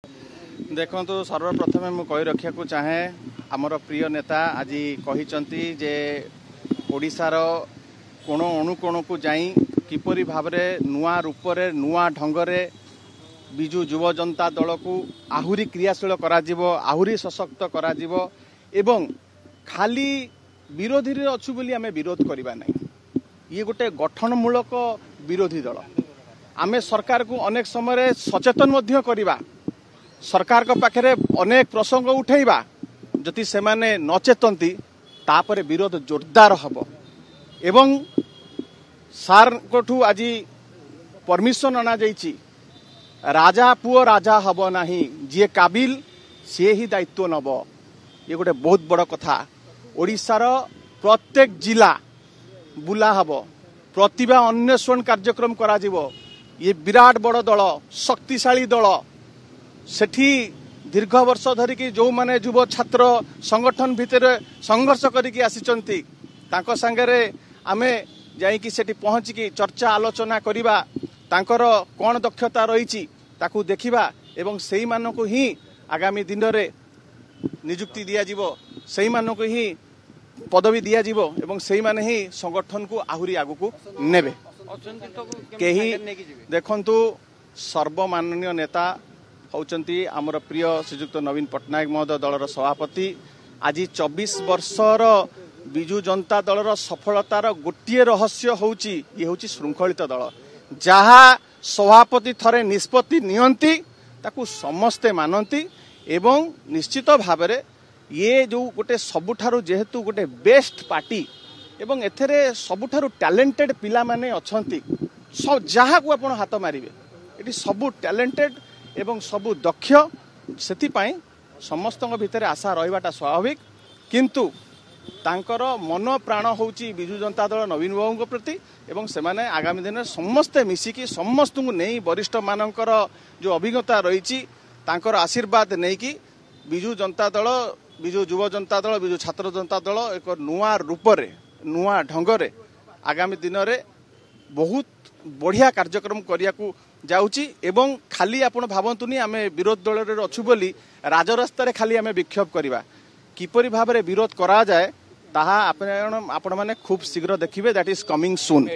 देखो सर्वप्रथम मु कही रखा को चाहे आमर प्रिय नेता आज कहते जे ओडिशार कोण अणुकोण को जाई किपरि भावरे नुआ रूपरे नुआ ढंगरे बिजु युव जनता दल को आहुरी क्रियाशील करा जिवो आहुरी सशक्त करा जिवो एवं खाली विरोधी रे अच्छु बोली आमे विरोध करबा नहीं। ये गोटे गठनमूलक विरोधी दल आमे सरकार को अनेक समय सचेतन मध्य करबा सरकार को पाखरे अनेक प्रसंग उठेबा जति से माने नचेतंती तापरे विरोध जोरदार हबो एवं सार कोठू आज परमिशन अना जाइछि राजा पुओ राजा हबो नाही जे काबिल से ही दायित्व नब। ये गोटे बहुत बड़ कथा ओडिशार प्रत्येक जिला बुला हबो प्रतिभा अन्वेषण कार्यक्रम करा जिवो। ये विराट बड़ दल शक्तिशाली दल सेठी दीर्घ वर्ष धरिकी जो माने युव छात्र संगठन भितर संघर्ष करिकी आसीचंती तांको संगरे आमे जाइकी सेठी पहुंचिकी चर्चा आलोचना करिबा तांकर कोन दक्षता रहिछि ताकू देखिबा एवं सेही मानको ही आगामी दिन रे नियुक्ति दिया जिवो सेही मानको ही पदवी दिया जिवो एवं सेही माने ही संगठन को आहुरी आगु को नेबे। केही देखंतु सर्वमाननीय नेता होचंती आमर प्रिय श्रीजुक्त नवीन पट्टनायक महोदय दलर सभापति आज 24 वर्षर बिजु जनता दलर सफलतार गोटे रहस्य होची ये होची श्रृंखलित दल जहा सभापति थरे निष्पत्ति नियंती ताकू समस्ते मानती एवं निश्चित भावरे ये जो गोटे सबुठारु जेहेतु गोटे बेस्ट पार्टी एवं एथेरे सबुठारु टैलेंटेड पिला माने अछंती सब जहा को आपण हाथ मारिबे एटी सबु टैलेंटेड एवं सबु दक्ष सेति पाई समस्तଙ୍କ भितर आशा रहिबाटा स्वाभाविक किंतु तांकर मन प्राण होची बिजु जनता दल नवीन बाबू प्रति एवं से माने आगामी दिन समस्ते मिसिकी समस्त को नहीं वरिष्ठ मानकर जो अभिज्ञता रही तांकर आशीर्वाद नहीं कि बिजु जनता दल बिजु युव जनता दल बिजु छात्र जनता दल एक नुआ रूपरे नुआ ढंगरे आगामी दिन रे बहुत बढ़िया कार्यक्रम करिया को जाउची एवं खाली आपण भावंतुनी आमे विरोध दल रे अछु बोली राजरास्ता रे खाली आमे विक्षोभ करिबा किपरि भाबरे विरोध करा जाए ताहा आपण माने खूब शीघ्र देखिबे दैट इज कमिंग सून।